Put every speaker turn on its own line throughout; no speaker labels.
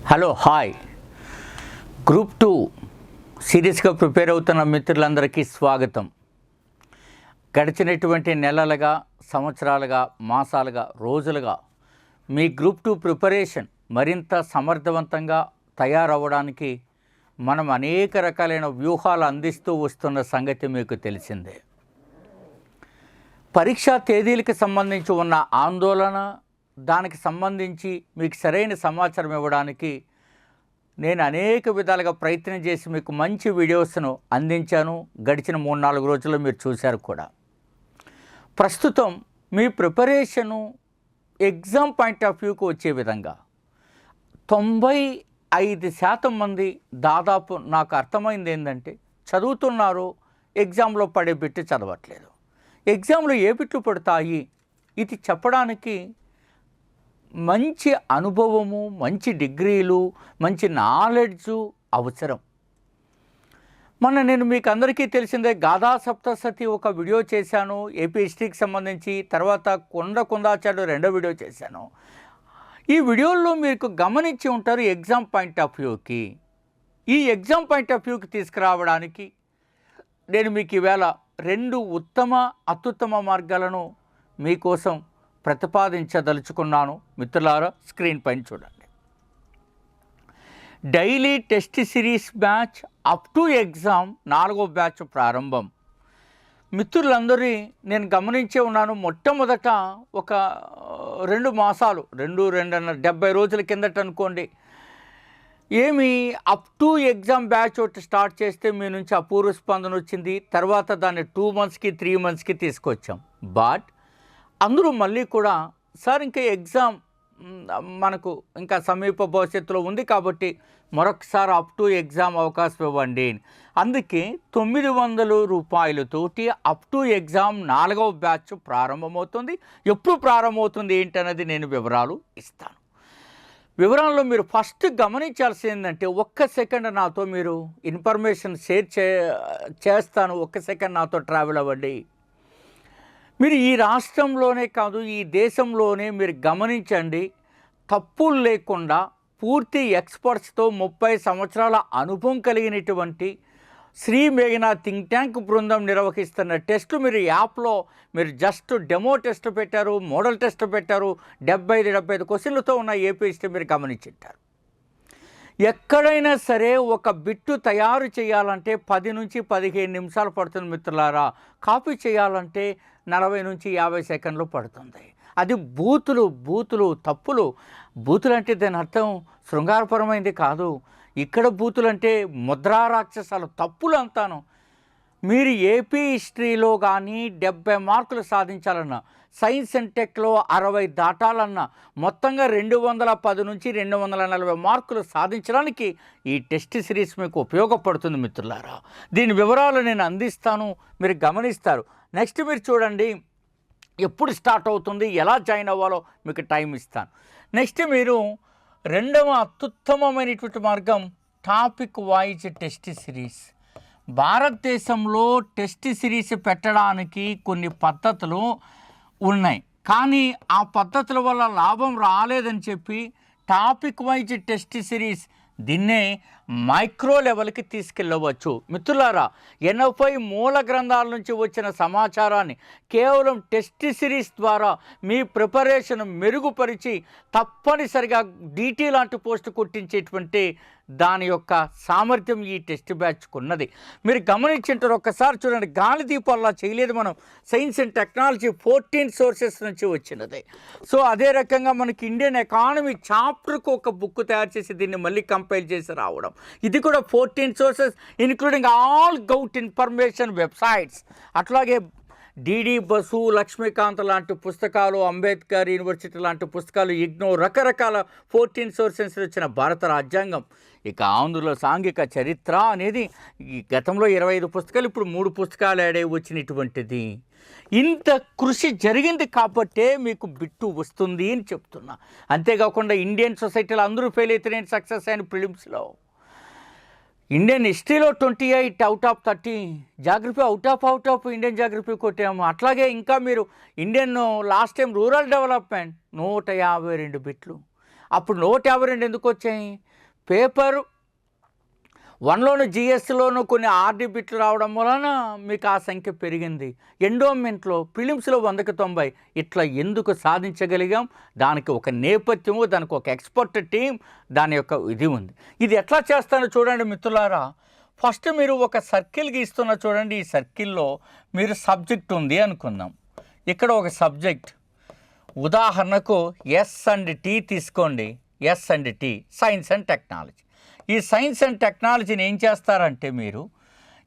Hello hi. Group 2 సీరియస్గా prepare అవుతున్న మిత్రులందరికీ స్వాగతం. గడిచినటువంటి నెలలుగా, సంవత్సరాలుగా, మాసాలుగా, రోజులుగా మీ గ్రూప్ 2 ప్రిపరేషన్ మరింత సమర్థవంతంగా తయారవ్వడానికి మనం అనేక రకాలైన వ్యూహాలు అందిస్తూ వస్తున్న సంగతి మీకు తెలిసిందే. పరీక్షా తేదీలకు సంబంధించి ఉన్న ఆందోళన, దానికి సంబంధించి మీకు సరైన సమాచారం ఇవ్వడానికి నేను అనేక విధాలుగా ప్రయత్నం చేసి మీకు మంచి వీడియోస్ను అందించాను. గడిచిన 3-4 రోజుల్లో మీరు చూశారు కూడా. ప్రస్తుతం మీ ప్రిపరేషను ఎగ్జామ్ పాయింట్ ఆఫ్ వ్యూకి వచ్చే విధంగా 95% మంది దాదాపు నాకు అర్థమైంది ఏంటంటే చదువుతున్నారు, ఎగ్జామ్లో పడే బిట్టు చదవట్లేదు. ఎగ్జామ్లో ఏ బిట్లు పడతాయి ఇది చెప్పడానికి మంచి అనుభవము, మంచి డిగ్రీలు, మంచి నాలెడ్జు అవసరం. నేను మీకు అందరికీ తెలిసిందే, గాథా సప్తసతి ఒక వీడియో చేశాను ఏపీ హిస్టరీకి సంబంధించి. తర్వాత కుందాచార్యులు 2వ వీడియో చేశాను. ఈ వీడియోల్లో మీకు గమనించి ఉంటారు ఎగ్జామ్ పాయింట్ ఆఫ్ వ్యూకి. ఈ ఎగ్జామ్ పాయింట్ ఆఫ్ వ్యూకి తీసుకురావడానికి నేను మీకు ఈవేళ 2 అత్యుత్తమ మార్గాలను మీకోసం ప్రతిపాదించదలుచుకున్నాను. మిత్రులారా, స్క్రీన్ పైన చూడండి. Daily test series batch up to exam 4వ బ్యాచ్ ప్రారంభం. మిత్రులందరి నేను గమనించే ఉన్నాను. మొట్టమొదట ఒక 2 మాసాలు, 2-2.5 రోజుల కిందట అనుకోండి, అప్ టు ఎగ్జామ్ బ్యాచ్ ఒకటి స్టార్ట్ చేస్తే మీ నుంచి అపూర్వ స్పందన వచ్చింది. తర్వాత దాన్ని 2 మంత్స్కి 3 మంత్స్కి తీసుకొచ్చాం. బట్ అందరూ మళ్ళీ కూడా సార్ ఇంకా ఎగ్జామ్ మనకు ఇంకా సమీప భవిష్యత్తులో ఉంది కాబట్టి మరొకసారి అప్ టు ఎగ్జామ్ అవకాశం ఇవ్వండి. అందుకే 900 రూపాయలతోటి అప్ టు ఎగ్జామ్ 4వ బ్యాచ్ ప్రారంభమవుతుంది. ఎప్పుడు ప్రారంభమవుతుంది ఏంటనేది నేను వివరాలు ఇస్తాను. వివరాల్లో మీరు ఫస్ట్ గమనించాల్సింది ఏంటంటే, 1 సెకండ్ నాతో మీరు ఇన్ఫర్మేషన్ షేర్ చేస్తాను. 1 సెకండ్ నాతో ట్రావెల్ అవ్వండి. మీరు ఈ రాష్ట్రంలోనే కాదు, ఈ దేశంలోనే మీరు గమనించండి, తప్పులు లేకుండా పూర్తి ఎక్స్పర్ట్స్తో 30 సంవత్సరాల అనుభవం కలిగినటువంటి శ్రీ మేఘనా థింక్ ట్యాంక్ బృందం నిర్వహిస్తున్న టెస్టులు మీరు యాప్లో మీరు జస్ట్ డెమో టెస్ట్ పెట్టారు, మోడల్ టెస్ట్ పెట్టారు. 75 క్వశ్చన్లతో ఉన్న ఏపీ హిస్టరీ మీరు గమనించుంటారు. ఎక్కడైనా సరే ఒక బిట్టు తయారు చేయాలంటే 10 నుంచి 15 నిమిషాలు పడుతుంది మిత్రులారా. కాపీ చేయాలంటే 40 నుంచి 50 సెకండ్లు పడుతుంది. అది బూతులు తప్పులు. బూతులు అంటే దాని అర్థం శృంగారపరమైంది కాదు. ఇక్కడ బూతులు అంటే ముద్రా రాక్షసాలు, తప్పులు అంతాను. మీరు ఏపీ హిస్టరీలో కానీ 70 మార్కులు సాధించాలన్నా, సైన్స్ అండ్ టెక్లో 60 దాటాలన్నా, మొత్తంగా 210 నుంచి 240 మార్కులు సాధించడానికి ఈ టెస్ట్ సిరీస్ మీకు ఉపయోగపడుతుంది మిత్రులారా. దీని వివరాలు నేను అందిస్తాను, మీరు గమనిస్తారు. నెక్స్ట్ మీరు చూడండి, ఎప్పుడు స్టార్ట్ అవుతుంది, ఎలా జాయిన్ అవ్వాలో మీకు టైం ఇస్తాను. నెక్స్ట్ మీరు 2వ అత్యుత్తమమైనటువంటి మార్గం టాపిక్ వైజ్ టెస్ట్ సిరీస్. భారతదేశంలో టెస్ట్ సిరీస్ పెట్టడానికి కొన్ని పద్ధతులు ఉన్నాయి, కానీ ఆ పద్ధతుల వల్ల లాభం రాలేదని చెప్పి టాపిక్ వైజ్ టెస్ట్ సిరీస్ దీన్నే మైక్రో లెవెల్కి తీసుకెళ్ళవచ్చు. మిత్రులారా, 80 మూల గ్రంథాల నుంచి వచ్చిన సమాచారాన్ని కేవలం టెస్ట్ సిరీస్ ద్వారా మీ ప్రిపరేషన్ మెరుగుపరిచి తప్పనిసరిగా DT లాంటి పోస్ట్ కొట్టించేటువంటి దాని యొక్క సామర్థ్యం ఈ టెస్ట్ బ్యాచ్కు ఉన్నది. మీరు గమనించుంటారు, ఒక్కసారి చూడండి. గాలి దీపాల్లా చేయలేదు మనం. సైన్స్ అండ్ టెక్నాలజీ 14 సోర్సెస్ నుంచి వచ్చినది. సో అదే రకంగా మనకి ఇండియన్ ఎకానమీ చాప్టర్కు ఒక బుక్ తయారు చేసి దీన్ని మళ్ళీ కంపైల్ చేసి రావడం. ఇది కూడా 14 sources including all govt information websites. అట్లాగే డిడి బసు, లక్ష్మీకాంత్ లాంటి పుస్తకాలు, అంబేద్కర్ యూనివర్సిటీ లాంటి పుస్తకాలు, ఇగ్నో, రకరకాల 14 సోర్సెస్ వచ్చిన భారత రాజ్యాంగం. ఇక ఆంధ్రుల సాంఘిక చరిత్ర అనేది ఈ గతంలో 25 పుస్తకాలు, ఇప్పుడు 3 పుస్తకాలు యాడ్ అయ్యి వచ్చినటువంటిది. ఇంత కృషి జరిగింది కాబట్టే మీకు బిట్టు వస్తుంది అని చెప్తున్నా. అంతేకాకుండా ఇండియన్ సొసైటీలో అందరూ ఫెయిల్ అయితే నేను సక్సెస్ అయిన ప్రిలిమ్స్లో. ఇండియన్ హిస్టరీలో 28 out of 30, geography out of Indian geography కొట్టాము. అట్లాగే ఇంకా మీరు Indian last time rural development 152 బిట్లు. అప్పుడు 152 ఎందుకు వచ్చాయి? పేపర్ 1లోను జిఎస్లోను కొన్ని ఆర్డీ బిట్లు రావడం వలన మీకు ఆ సంఖ్య పెరిగింది. ఎండోమెంట్లో ప్రిలిమ్స్లో 100కి 90 ఇట్లా ఎందుకు సాధించగలిగాం? దానికి ఒక నేపథ్యము, దానికి ఒక ఎక్స్పర్ట్ టీం, దాని యొక్క ఇది ఉంది. ఇది ఎట్లా చేస్తానో చూడండి మిత్రులారా. ఫస్ట్ మీరు ఒక సర్కిల్ గీస్తున్న చూడండి. ఈ సర్కిల్లో మీరు సబ్జెక్ట్ ఉంది అనుకుందాం. ఇక్కడ ఒక సబ్జెక్ట్, ఉదాహరణకు ఎస్ అండ్ టీ తీసుకోండి. S and T, science and technology. ఈ సైన్స్ అండ్ టెక్నాలజీని ఏం చేస్తారంటే మీరు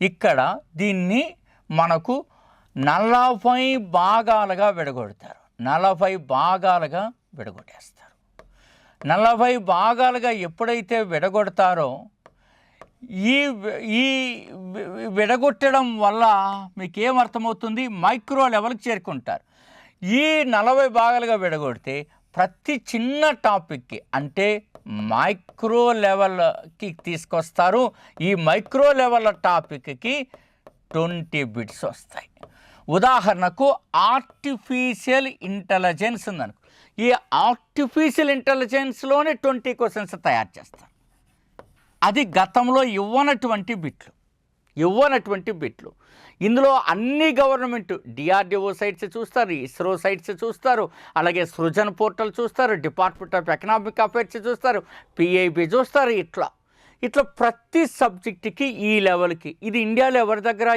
ఇక్కడ దీన్ని మనకు 40 భాగాలుగా విడగొడతారు. 40 భాగాలుగా విడగొట్టేస్తారు. 40 భాగాలుగా ఎప్పుడైతే విడగొడతారో ఈ ఈ విడగొట్టడం వల్ల మీకు ఏమర్థమవుతుంది? మైక్రో లెవెల్కి చేరుకుంటారు. ఈ 40 భాగాలుగా విడగొడితే ప్రతి చిన్న టాపిక్కి అంటే మైక్రో లెవెల్కి తీసుకొస్తారు. ఈ మైక్రో లెవెల్ టాపిక్కి 20 బిట్స్ వస్తాయి. ఉదాహరణకు ఆర్టిఫిషియల్ ఇంటెలిజెన్స్ ఉందనుకో. ఈ ఆర్టిఫిషియల్ ఇంటెలిజెన్స్లోనే 20 క్వశ్చన్స్ తయారు చేస్తారు. అది గతంలో ఇవ్వనటువంటి బిట్లు. ఇందులో అన్ని గవర్నమెంట్ డిఆర్డిఓ సైట్స్ చూస్తారు, ఇస్రో సైట్స్ చూస్తారు, అలాగే సృజన్ పోర్టల్ చూస్తారు, డిపార్ట్మెంట్ ఆఫ్ ఎకనామిక్ అఫైర్స్ చూస్తారు, పిఐబి చూస్తారు. ఇట్లా ప్రతి సబ్జెక్టుకి ఈ లెవెల్కి. ఇది ఇండియాలో ఎవరి దగ్గర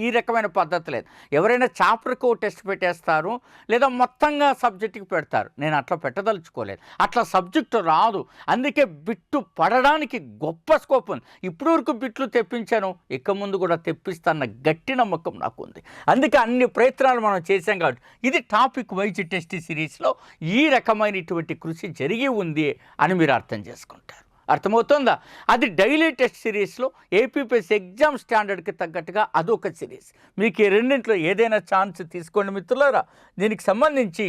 ఈ రకమైన పద్ధతి లేదు. ఎవరైనా చాప్టర్కి టెస్ట్ పెట్టేస్తారు, లేదా మొత్తంగా సబ్జెక్టుకి పెడతారు. నేను అట్లా పెట్టదలుచుకోలేదు. అట్లా సబ్జెక్టు రాదు. అందుకే బిట్టు పడడానికి గొప్ప స్కోప్ ఉంది. ఇప్పుడు వరకు బిట్లు తెప్పించాను, ఇక ముందు కూడా తెప్పిస్తాన్న గట్టి నమ్మకం నాకు ఉంది. అందుకే అన్ని ప్రయత్నాలు మనం చేశాం కాబట్టి ఇది టాపిక్ వైజ్ టెస్ట్ సిరీస్లో ఈ రకమైనటువంటి కృషి జరిగి ఉంది అని మీరు అర్థం చేసుకుంటారు. అర్థమవుతుందా? అది డైలీ టెస్ట్ సిరీస్లో ఏపీపీఎస్సీ ఎగ్జామ్ స్టాండర్డ్కి తగ్గట్టుగా అదొక సిరీస్. మీకు ఈ రెండింటిలో ఏదైనా ఛాన్స్ తీసుకోండి మిత్రులారా. దీనికి సంబంధించి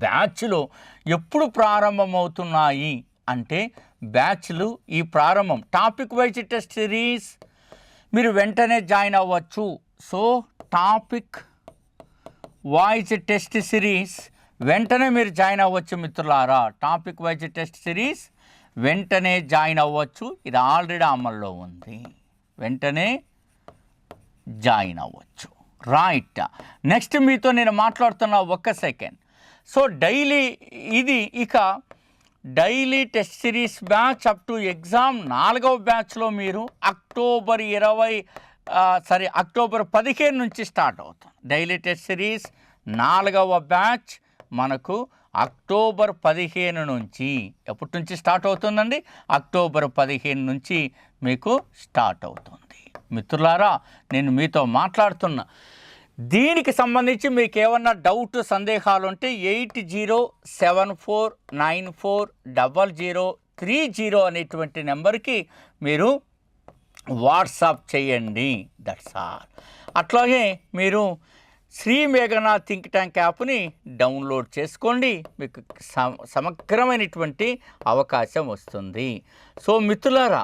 బ్యాచ్లు ఎప్పుడు ప్రారంభమవుతున్నాయి అంటే బ్యాచ్లు ఈ ప్రారంభం టాపిక్ వైజ్ టెస్ట్ సిరీస్ మీరు వెంటనే జాయిన్ అవ్వచ్చు. So topic wise test series వెంటనే మీరు జాయిన్ అవ్వచ్చు మిత్రులారా. టాపిక్ వైజ్ టెస్ట్ సిరీస్ వెంటనే జాయిన్ అవ్వచ్చు. ఇది ఆల్రెడీ అమల్లో ఉంది. వెంటనే జాయిన్ అవ్వచ్చు. రైట్. నెక్స్ట్ మీతో నేను మాట్లాడుతున్న ఒక్క సెకండ్. సో డైలీ ఇది ఇక daily test series batch up to exam 4వ బ్యాచ్లో మీరు అక్టోబర్ 15 నుంచి స్టార్ట్ అవుతుంది. డైలీ టెస్ట్ సిరీస్ 4వ బ్యాచ్ మనకు అక్టోబర్ 15 నుంచి ఎప్పటి నుంచి స్టార్ట్ అవుతుందండి? అక్టోబర్ 15 నుంచి మీకు స్టార్ట్ అవుతుంది. మిత్రులారా, నేను మీతో మాట్లాడుతున్నా. దీనికి సంబంధించి మీకు ఏమన్నా డౌట్ సందేహాలు ఉంటే 8074940030 అనేటువంటి నెంబర్కి మీరు వాట్సాప్ చేయండి. That's all. అట్లాగే మీరు శ్రీ మేఘనా థింక్ ట్యాంక్ యాప్ని డౌన్లోడ్ చేసుకోండి. మీకు సమగ్రమైనటువంటి అవకాశం వస్తుంది. సో మిత్రులారా,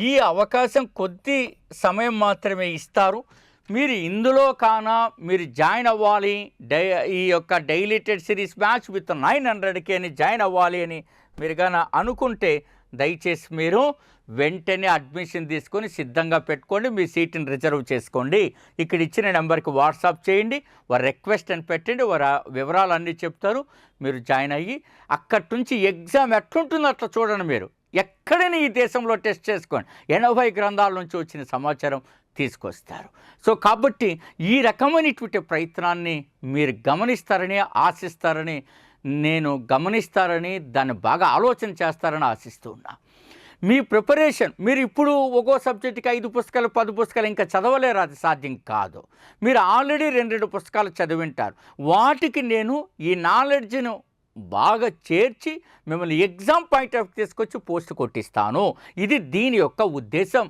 ఈ అవకాశం కొద్ది సమయం మాత్రమే ఇస్తారు. మీరు ఇందులో మీరు జాయిన్ అవ్వాలి. ఈ యొక్క daily test series batch with 900K అని జాయిన్ అవ్వాలి అని మీరు కానీ అనుకుంటే దయచేసి మీరు వెంటనే అడ్మిషన్ తీసుకొని సిద్ధంగా పెట్టుకోండి. మీ సీట్ని రిజర్వ్ చేసుకోండి. ఇక్కడ ఇచ్చిన నెంబర్కి వాట్సాప్ చేయండి. వారు రిక్వెస్ట్ అని పెట్టండి. వారు వివరాలు అన్నీ చెప్తారు. మీరు జాయిన్ అయ్యి అక్కడి నుంచి ఎగ్జామ్ ఎట్లుంటుందో అట్లా చూడండి. మీరు ఎక్కడైనా ఈ దేశంలో టెస్ట్ చేసుకోండి. 80 గ్రంథాల నుంచి వచ్చిన సమాచారం తీసుకొస్తారు. సో కాబట్టి ఈ రకమైనటువంటి ప్రయత్నాన్ని మీరు గమనిస్తారని ఆశిస్తారని దాన్ని బాగా ఆలోచన చేస్తారని ఆశిస్తూ ఉన్నా. మీ ప్రిపరేషన్ మీరు ఇప్పుడు ఒక్కో సబ్జెక్టుకి 5 పుస్తకాలు 10 పుస్తకాలు ఇంకా చదవలేరు. అది సాధ్యం కాదు. మీరు ఆల్రెడీ 2 పుస్తకాలు చదివింటారు. వాటికి నేను ఈ నాలెడ్జ్ను బాగా చేర్చి మిమ్మల్ని ఎగ్జామ్ పాయింట్ ఆఫ్ తీసుకొచ్చి పోస్ట్ కొట్టిస్తాను. ఇది దీని యొక్క ఉద్దేశం.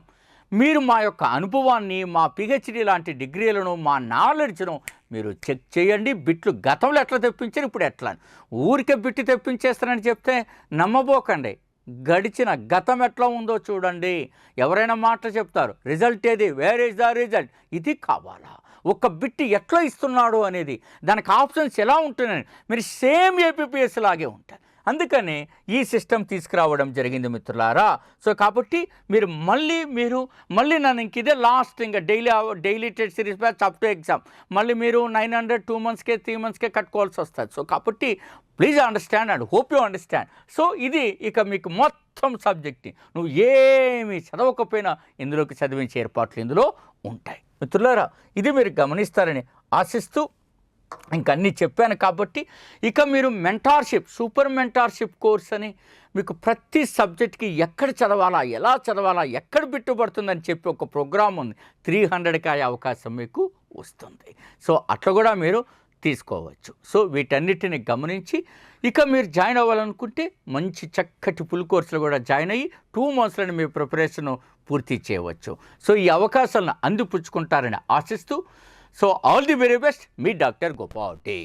మీరు మా యొక్క అనుభవాన్ని, మా పిహెచ్డి లాంటి డిగ్రీలను, మా నాలెడ్జ్ను మీరు చెక్ చేయండి. బిట్లు గతంలో ఎట్లా తెప్పించారు, ఇప్పుడు ఎట్లా ఊరికే బిట్టు తెప్పించేస్తారని చెప్తే నమ్మబోకండి. గడిచిన గతం ఎట్లా ఉందో చూడండి. ఎవరైనా మాట చెప్తారు, రిజల్ట్ ఏది, వేర్ ఈజ్ ద రిజల్ట్, ఇది కావాలా, ఒక బిట్ ఎట్లా ఇస్తున్నాడు అనేది, దానికి ఆప్షన్స్ ఎలా ఉంటున్నాయి, మీరు సేమ్ ఏపీపీఎస్ లాగే ఉంటారు. అందుకని ఈ సిస్టమ్ తీసుకురావడం జరిగింది మిత్రులారా. సో కాబట్టి మళ్ళీ నన్ను ఇంక ఇదే లాస్ట్ ఇంకా daily test series batch up to exam మళ్ళీ మీరు 900 2 మంత్స్కే 3 మంత్స్కే కట్టుకోవాల్సి వస్తుంది. సో కాబట్టి please understand and hope you understand. So ఇది ఇక మీకు మొత్తం సబ్జెక్ట్ నువ్వు ఏమి చదవకపోయినా ఇందులోకి చదివించే ఏర్పాట్లు ఇందులో ఉంటాయి మిత్రులారా. ఇది మీరు గమనిస్తారని ఆశిస్తూ ఇంకన్నీ చెప్పాను. కాబట్టి ఇక మీరు సూపర్ మెంటార్షిప్ కోర్స్ అని మీకు ప్రతి సబ్జెక్ట్కి ఎక్కడ చదవాలా, ఎలా చదవాలా, ఎక్కడ బిట్టుపడుతుందని చెప్పి ఒక ప్రోగ్రామ్ ఉంది. 300కి అయ్యే అవకాశం మీకు వస్తుంది. సో అట్లా కూడా మీరు తీసుకోవచ్చు. సో వీటన్నిటిని గమనించి ఇక మీరు జాయిన్ అవ్వాలనుకుంటే మంచి చక్కటి ఫుల్ కోర్సులు కూడా జాయిన్ అయ్యి 2 మంత్స్లోనే మీ ప్రిపరేషన్ పూర్తి చేయవచ్చు. సో ఈ అవకాశాలను అందిపుచ్చుకుంటారని ఆశిస్తూ so all the very best, మీ డాక్టర్ గోపావటి.